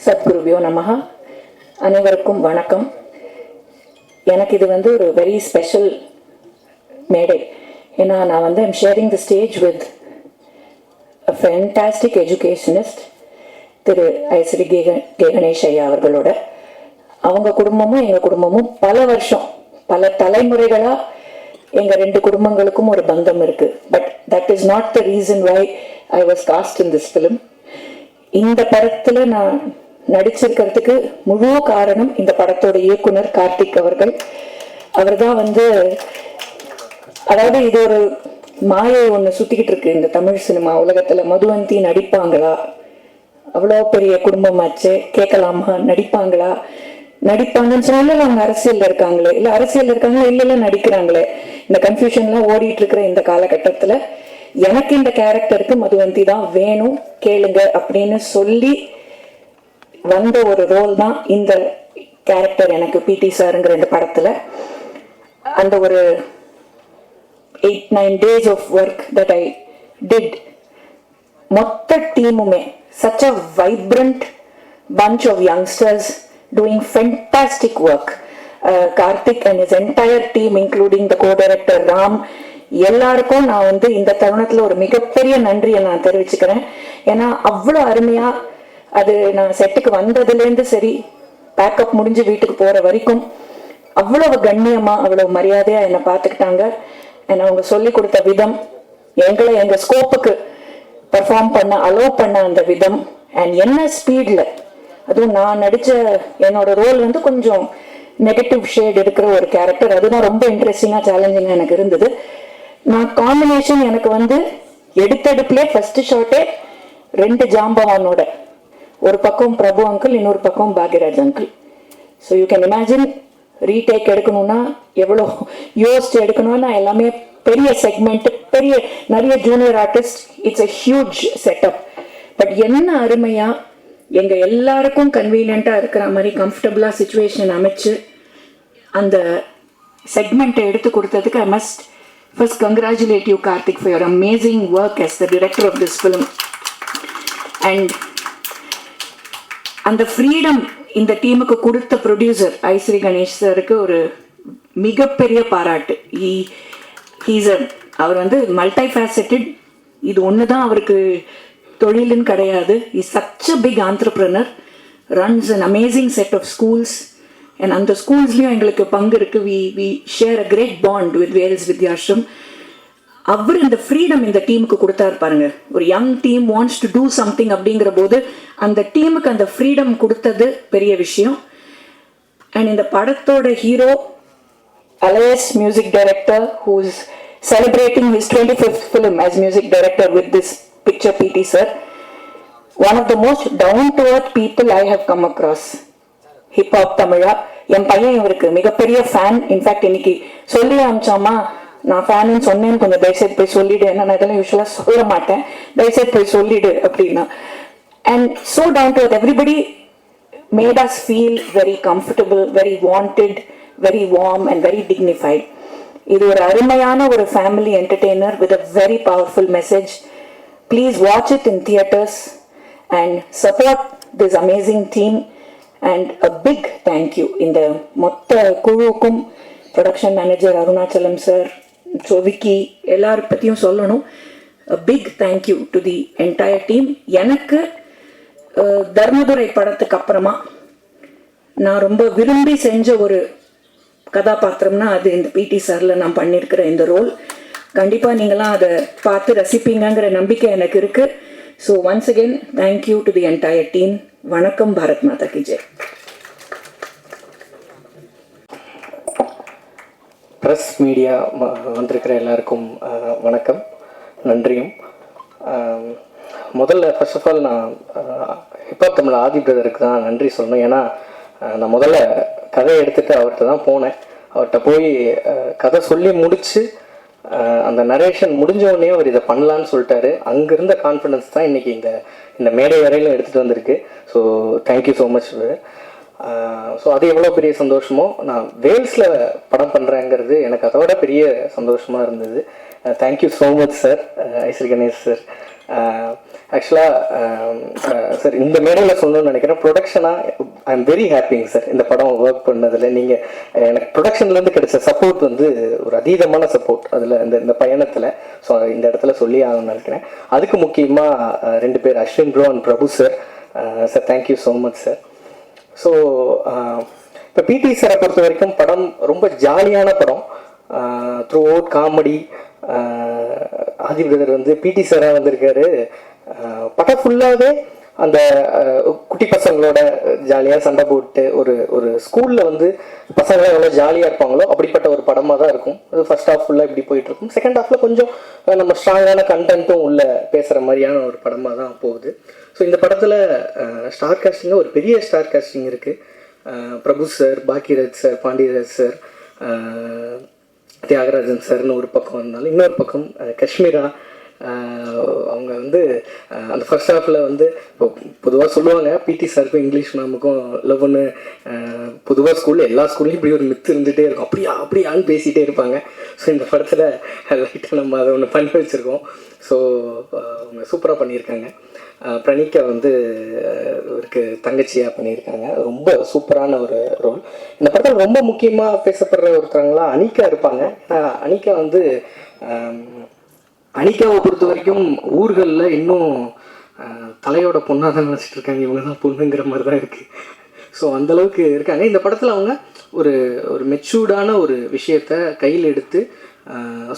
சத்குருவியோ நமஹ. அனைவருக்கும் வணக்கம். எனக்கு இது ஒரு வெரி ஸ்பெஷல் மேடை. ஏன்னா நான் I'm sharing the stage with a fantastic educationist திரு ஐஸ்ரீ கணேஷ் ஐயா அவர்களோட. அவங்க குடும்பமும் எங்கள் குடும்பமும் பல வருஷம் பல தலைமுறைகளாக எங்கள் ரெண்டு குடும்பங்களுக்கும் ஒரு பந்தம் இருக்கு. But that is not the reason why I was cast in this film. இந்த படத்தில் நான் நடிச்சிருக்கிறதுக்கு முழு காரணம் இந்த படத்தோட இயக்குனர் கார்த்திக் அவர்கள். அவர் தான் அதாவது இது ஒரு மாயை ஒன்று சுத்திக்கிட்டு இருக்கு இந்த தமிழ் சினிமா உலகத்துல. மதுவந்தி நடிப்பாங்களா, அவ்வளோ பெரிய குடும்பமாச்சு, கேட்கலாமா, நடிப்பாங்களா, நடிப்பாங்கன்னு சொன்னாலும் அவங்க அரசியல் இருக்காங்களே, இல்ல அரசியல் இருக்காங்களே, இல்ல நடிக்கிறாங்களே, இந்த கன்ஃபியூஷன்லாம் ஓடிட்டு இருக்கிற இந்த காலகட்டத்துல எனக்கு இந்த கேரக்டருக்கு மதுவந்தி தான் வேணும், கேளுங்க அப்படின்னு சொல்லி வந்த ஒரு ரோல் தான் இந்த கேரக்டர். எனக்கு பிடி சாருங்கிற இந்த படத்துல அந்த ஒரு 8-9 days of work that I did. மொத்த டீமுமே such a vibrant bunch of youngsters doing fantastic work. Karthik and his entire team including the co-director Ram, எல்லாருக்கும் நான் இந்த தருணத்துல ஒரு மிகப்பெரிய நன்றியை நான் தெரிவிச்சுக்கிறேன். ஏன்னா அவ்வளோ அருமையா அது நான் செட்டுக்கு வந்ததுலேருந்து சரி, பேக்கப் முடிஞ்சு வீட்டுக்கு போற வரைக்கும் அவ்வளவு கண்ணியமா அவ்வளவு மரியாதையா என்னை பார்த்துக்கிட்டாங்க. அவங்க சொல்லி கொடுத்த விதம், எங்களை எங்க ஸ்கோப்புக்கு பெர்ஃபார்ம் பண்ண அலோவ் பண்ண அந்த விதம், அண்ட் என்ன ஸ்பீட்ல, அதுவும் நான் நடிச்ச என்னோட ரோல் கொஞ்சம் நெகட்டிவ் ஷேட் இருக்கிற ஒரு கேரக்டர். அதுதான் ரொம்ப இன்ட்ரெஸ்டிங்கா சேலஞ்சிங்கா எனக்கு இருந்தது. நான் காம்பினேஷன் எனக்கு எடுத்தடுப்புலே ஃபர்ஸ்ட் ஷாட்டே 2 ஜாம்பவானோட, ஒரு பக்கம் பிரபு அங்கிள், இன்னொரு பக்கம் Bhagyaraj uncle. So you can imagine retake எடுக்கணும்னா எவ்வளோ யோசிச்சு எடுக்கணும்னா, எல்லாமே பெரிய செக்மெண்ட், பெரிய நிறைய junior artist, it's a huge setup. But என்ன அருமையா எங்க எல்லாருக்கும் கன்வீனியண்டா இருக்கிற மாதிரி கம்ஃபர்டபுளா சிச்சுவேஷன் அமைச்சு அந்த செக்மெண்ட்டை எடுத்து கொடுத்ததுக்கு I must first congratulate you Karthik for your amazing work as the director of this film. And அந்த ஃப்ரீடம் இந்த டீமுக்கு கொடுத்த ப்ரொடியூசர் ஐஸ்ரீ கணேஷ் சாருக்கு ஒரு மிகப்பெரிய பாராட்டு. அவர் மல்டி ஃபேசட்டட். இது ஒன்று தான் அவருக்கு தொழிலுன்னு கிடையாது. Is such a big entrepreneur, runs an amazing set of schools. And அந்த ஸ்கூல்ஸ்லையும் எங்களுக்கு பங்கு இருக்கு. We share a great bond with Vels Vidyashram. அவர் இந்த ஃப்ரீடம் இந்த டீமுக்கு கொடுத்தாரு பாருங்க. ஒரு young team wants to do something அப்படிங்கிற போது அந்த டீமுக்கு அந்த ஃப்ரீடம் கொடுத்தது பெரிய விஷயம். அண்ட் இந்த படத்தோட hero alias music director, who is celebrating his 25th film as music director with this picture, PT sir. One of the most down to earth people I have come across. Hip hop தமிழா. என் பையன் இவருக்கு மிகப்பெரிய fan. In fact இன்னைக்கு சொல்லி அமிச்சாமா, நான் fan சொன்னேன்னு கொஞ்சம் தயவுசெய்து போய் சொல்லிடு, என்ன நான் இதெல்லாம் யூஸ்வலாக சொல்ல மாட்டேன், தயவுசெய்து போய் சொல்லிடு அப்படின்னா. And so down to earth, everybody made us feel very comfortable, very wanted, very warm and very dignified. இது ஒரு அருமையான ஒரு family entertainer with a very powerful message. Please watch it in theatres and support this amazing team. And a big thank you இந்த மொத்த குழுவுக்கும், production manager Arunachalam sir, Vicky, எல்லார பற்றியும் சொல்லணும். Big thank you to the entire team. எனக்கு தர்மதுரை படத்துக்கு அப்புறமா நான் ரொம்ப விரும்பி செஞ்ச ஒரு கதாபாத்திரம்னா அது இந்த பிடி சார்ல நான் பண்ணியிருக்கிற இந்த ரோல். கண்டிப்பாக நீங்களாம் அதை பார்த்து ரசிப்பீங்கிற நம்பிக்கை எனக்கு இருக்கு. So once again thank you to the entire team. வணக்கம். பாரத் மாதா கி ஜெய். ப்ரெஸ் மீடியா வந்திருக்கிற எல்லாருக்கும் வணக்கம், நன்றியும். முதல்ல ஃபர்ஸ்ட் ஆஃப் ஆல் நான் ஹிப்ஹாப் தமிழ் ஆதி பிரதருக்கு தான் நன்றி சொல்லணும். ஏன்னா நான் முதல்ல கதையை எடுத்துகிட்டு அவர்கிட்ட தான் போனேன். அவர்கிட்ட போய் கதை சொல்லி முடித்து அந்த நரேஷன் முடிஞ்ச உடனே அவர் இதை பண்ணலான்னு சொல்லிட்டாரு. அங்கிருந்த கான்ஃபிடன்ஸ் தான் இன்றைக்கி இந்த மேடை வரையிலும் எடுத்துகிட்டு வந்திருக்கு. So thank you so much. So அது எவ்வளோ பெரிய சந்தோஷமோ, நான் வேல்ஸில் படம் பண்ணுறேங்கிறது எனக்கு அதோட பெரிய சந்தோஷமாக இருந்தது. Thank you so much sir Ishari Ganesh sir. ஆக்சுவலாக சார் இந்த மேடையில் சொல்லணும்னு நினைக்கிறேன், ப்ரொடக்ஷனாக ஐ எம் வெரி ஹாப்பிங்க சார் இந்த படம் ஒர்க் பண்ணதில். நீங்கள் எனக்கு ப்ரொடக்ஷன்லேருந்து கிடைச்ச சப்போர்ட் வந்து ஒரு அதீதமான சப்போர்ட் அதில் இந்த பயணத்தில். ஸோ இந்த இடத்துல சொல்லி ஆகணும்னு நினைக்கிறேன். அதுக்கு முக்கியமாக 2 பேர் Ashwin bro and Prabhu sir. Sir thank you so much sir. So இப்போ பிடி சாரை பொறுத்த வரைக்கும் படம் ரொம்ப ஜாலியான படம். Throughout comedy. Aadhi brother வந்து பிடி சாராக வந்திருக்காரு. படம் ஃபுல்லாகவே அந்த குட்டி பசங்களோட ஜாலியாக சண்டை போட்டு ஒரு ஸ்கூலில் வந்து பசங்களாம் எவ்வளோ ஜாலியாக இருப்பாங்களோ அப்படிப்பட்ட ஒரு படமாக தான் இருக்கும். அது ஃபர்ஸ்ட் ஹாஃப் ஃபுல்லாக இப்படி போயிட்டுருக்கும். செகண்ட் ஹாஃபில் கொஞ்சம் நம்ம ஸ்ட்ராங்கான கண்டென்ட்டும் உள்ள பேசுகிற மாதிரியான ஒரு படமாக தான் போகுது. ஸோ இந்த படத்தில் ஸ்டார் காஸ்டிங்கில் ஒரு பெரிய ஸ்டார் காஸ்டிங் இருக்குது. Prabhu sir, Bhagyaraj sir, Pandiyaraj sir, Thiagarajan சார்னு ஒரு பக்கம் இருந்தாலும், இன்னொரு பக்கம் காஷ்மீரா. அவங்க வந்து அந்த ஃபர்ஸ்ட் ஹாஃபில் வந்து இப்போ பொதுவாக சொல்லுவாங்க பிடி சாருக்கும் இங்கிலீஷ் மேமுக்கும் லவ்னு. பொதுவாக ஸ்கூலில் எல்லா ஸ்கூல்லையும் இப்படி ஒரு மித்து இருந்துகிட்டே இருக்கும், அப்படியான்னு பேசிகிட்டே இருப்பாங்க. ஸோ இந்த படத்தில் லைட்டாக நம்ம அதை ஒன்று பண்ணி வச்சுருக்கோம். ஸோ அவங்க சூப்பராக பண்ணியிருக்காங்க. பிரணிகா வந்து இவருக்கு தங்கச்சியாக பண்ணியிருக்காங்க. ரொம்ப சூப்பரான ஒரு ரோல். இந்த படத்தில் ரொம்ப முக்கியமாக பேசப்படுற ஒருத்தவங்களாம் அனிகா இருப்பாங்க. அனிகா வந்து அனிகாவை பொறுத்த வரைக்கும் ஊர்களில் இன்னும் தலையோட பொண்ணாக தான் நினச்சிட்டு இருக்காங்க, இவங்க தான் பொண்ணுங்கிற மாதிரி தான் இருக்குது. ஸோ அந்தளவுக்கு இருக்காங்க. இந்த படத்தில் அவங்க ஒரு மெச்சூர்டான ஒரு விஷயத்தை கையில் எடுத்து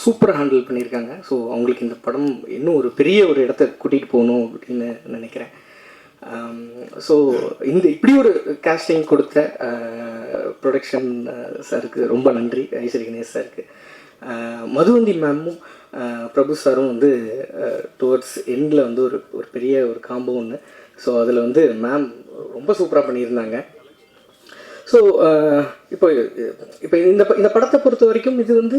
சூப்பராக ஹேண்டில் பண்ணியிருக்காங்க. ஸோ அவங்களுக்கு இந்த படம் இன்னும் ஒரு பெரிய ஒரு இடத்த கூட்டிகிட்டு போகணும் அப்படின்னு நினைக்கிறேன். ஸோ இப்படி ஒரு காஸ்டிங் கொடுத்த ப்ரொடக்ஷன் சாருக்கு ரொம்ப நன்றி. ஐஸ்வரி கணேஷ் சாருக்கு, மதுவந்தி மேமும் பிரபு சாரும் வந்து டுவர்ட்ஸ் எண்டில் வந்து ஒரு பெரிய ஒரு காம்போ ஒன்று. ஸோ அதில் வந்து மேம் ரொம்ப சூப்பராக பண்ணியிருந்தாங்க. ஸோ இப்போ இந்த படத்தை பொறுத்த வரைக்கும் இது வந்து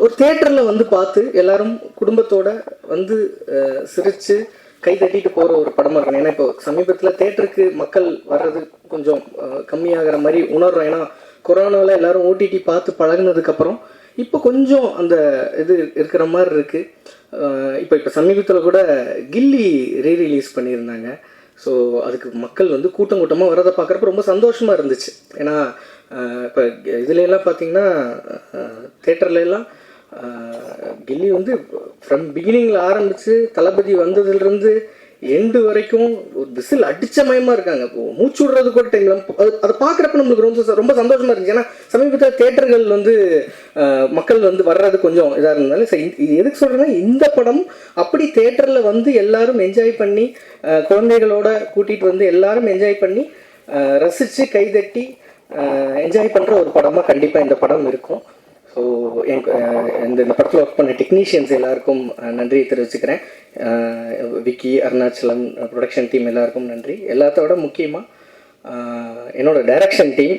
ஒரு தியேட்டரில் வந்து பார்த்து எல்லாரும் குடும்பத்தோட வந்து சிரித்து கை தட்டிட்டு போகிற ஒரு படமாக இருக்கணும். ஏன்னா இப்போ சமீபத்தில் தியேட்டருக்கு மக்கள் வர்றது கொஞ்சம் கம்மியாகிற மாதிரி உணர்றோம். ஏன்னா கொரோனாவில் எல்லாரும் ஓடிடி பார்த்து பழகினதுக்கப்புறம் இப்போ கொஞ்சம் அந்த இது இருக்கிற மாதிரி இருக்குது. இப்போ சமீபத்தில் கூட கில்லி ரீரிலீஸ் பண்ணியிருந்தாங்க. ஸோ அதுக்கு மக்கள் வந்து கூட்டமாக வரதை பார்க்குறப்ப ரொம்ப சந்தோஷமாக இருந்துச்சு. ஏன்னா இப்போ இதுலலாம் பார்த்தீங்கன்னா தேட்டர்லாம் கில்லி வந்து ஃப்ரம் பிகினிங்கில் ஆரம்பித்து தளபதி வந்ததுலேருந்து எண்டு வரைக்கும் ஒரு விசில் அடிச்ச மயமாக இருக்காங்க. மூச்சு விடுறது கூட டைமில் அதை பார்க்குறப்ப நம்மளுக்கு ரொம்ப சந்தோஷமாக இருந்துச்சு. ஏன்னா சமீபத்தில் தேட்டர்கள் வந்து மக்கள் வந்து வர்றது கொஞ்சம் இதாக இருந்தாலும் சரி. எதுக்கு சொல்கிறேன்னா இந்த படம் அப்படி தேட்டரில் வந்து எல்லாரும் என்ஜாய் பண்ணி குழந்தைகளோட கூட்டிகிட்டு வந்து எல்லாரும் என்ஜாய் பண்ணி ரசித்து கைதட்டி என்ஜாய் பண்ணுற ஒரு படமாக கண்டிப்பாக இந்த படம் இருக்கும். ஸோ இந்த படத்தில் ஒர்க் பண்ண டெக்னீஷியன்ஸ் எல்லாருக்கும் நன்றியை தெரிவிச்சுக்கிறேன். விக்கி, அருணாச்சலம், ப்ரொடக்ஷன் டீம் எல்லாருக்கும் நன்றி. எல்லாத்தோட முக்கியமாக என்னோட டைரக்ஷன் டீம்,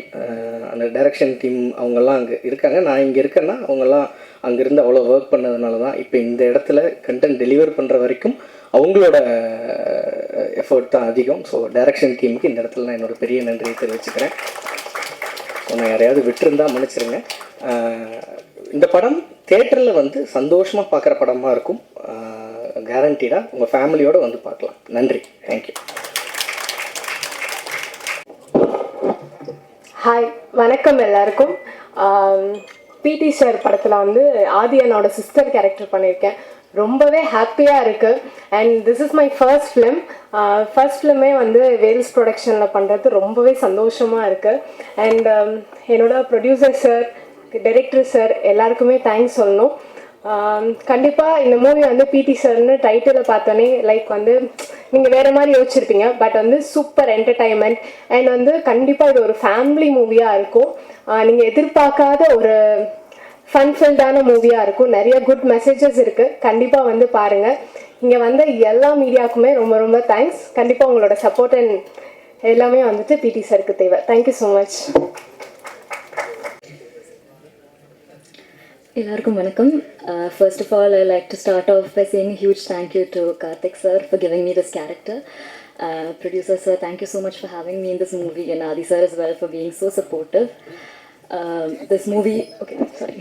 அந்த டைரக்ஷன் டீம் அவங்கெல்லாம் அங்கே இருக்காங்க. நான் இங்கே இருக்கேன்னா அவங்கெல்லாம் அங்கேருந்து அவ்வளோ ஒர்க் பண்ணதுனால தான் இப்போ இந்த இடத்துல கண்டென்ட் டெலிவர் பண்ணுற வரைக்கும் அவங்களோட எஃபர்ட் தான் அதிகம். ஸோ டைரக்ஷன் டீமுக்கு இந்த இடத்துல நான் என்னோட பெரிய நன்றியை தெரிவிச்சுக்கிறேன். நான் யாரையாவது விட்டுருந்தா மன்னிச்சிருங்க. இந்த படம் தேட்டரில் வந்து சந்தோஷமாக பார்க்குற படமாக இருக்கும். கேரண்டீடாக உங்கள் ஃபேமிலியோடு வந்து பார்க்கலாம். நன்றி, தேங்க்யூ. ஹாய், வணக்கம் எல்லாருக்கும். பிடி சார் படத்தில் வந்து ஆதியனோட சிஸ்டர் கேரக்டர் பண்ணியிருக்கேன். ரொம்பவே ஹாப்பியாக இருக்குது. And this is my first film. First ஃபிலிமே வந்து வேல்ஸ் ப்ரொடக்ஷனில் பண்ணுறது ரொம்பவே சந்தோஷமாக இருக்குது. அண்ட் என்னோட ப்ரொடியூசர் சார், டைரக்டர் சார் எல்லாருக்குமே தேங்க்ஸ் சொல்லணும். கண்டிப்பாக இந்த மூவி வந்து பிடி சார்னு டைட்டிலை பார்த்தோன்னே லைக் வந்து நீங்கள் வேறு மாதிரி யோசிச்சிருப்பீங்க. பட் வந்து சூப்பர் என்டர்டைன்மெண்ட். அண்ட் வந்து கண்டிப்பாக இது ஒரு ஃபேமிலி மூவியாக இருக்கும். நீங்கள் எதிர்பார்க்காத ஒரு ஃபன்ஃபில்டான மூவியாக இருக்கும். நிறைய குட் மெசேஜஸ் இருக்குது. கண்டிப்பாக வந்து பாருங்கள். இங்கே வந்த எல்லா மீடியாவுக்குமே ரொம்ப ரொம்ப தேங்க்ஸ். கண்டிப்பாக உங்களோட சப்போர்ட் அண்ட் எல்லாமே வந்துட்டு பிடி சாருக்கு தேவை. Thank you so much. எல்லாருக்கும் வணக்கம். First of all, I like to start off by saying a huge thank you to Karthik sir for giving me this character. Producer sir, thank you so much for having me in this movie, and Adi sir as well for being so supportive. This movie, okay, sorry.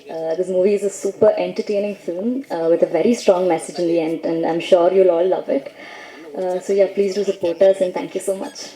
This movie is a super entertaining film with a very strong message in the end, and I'm sure you'll all love it. So yeah, please do support us, and thank you so much.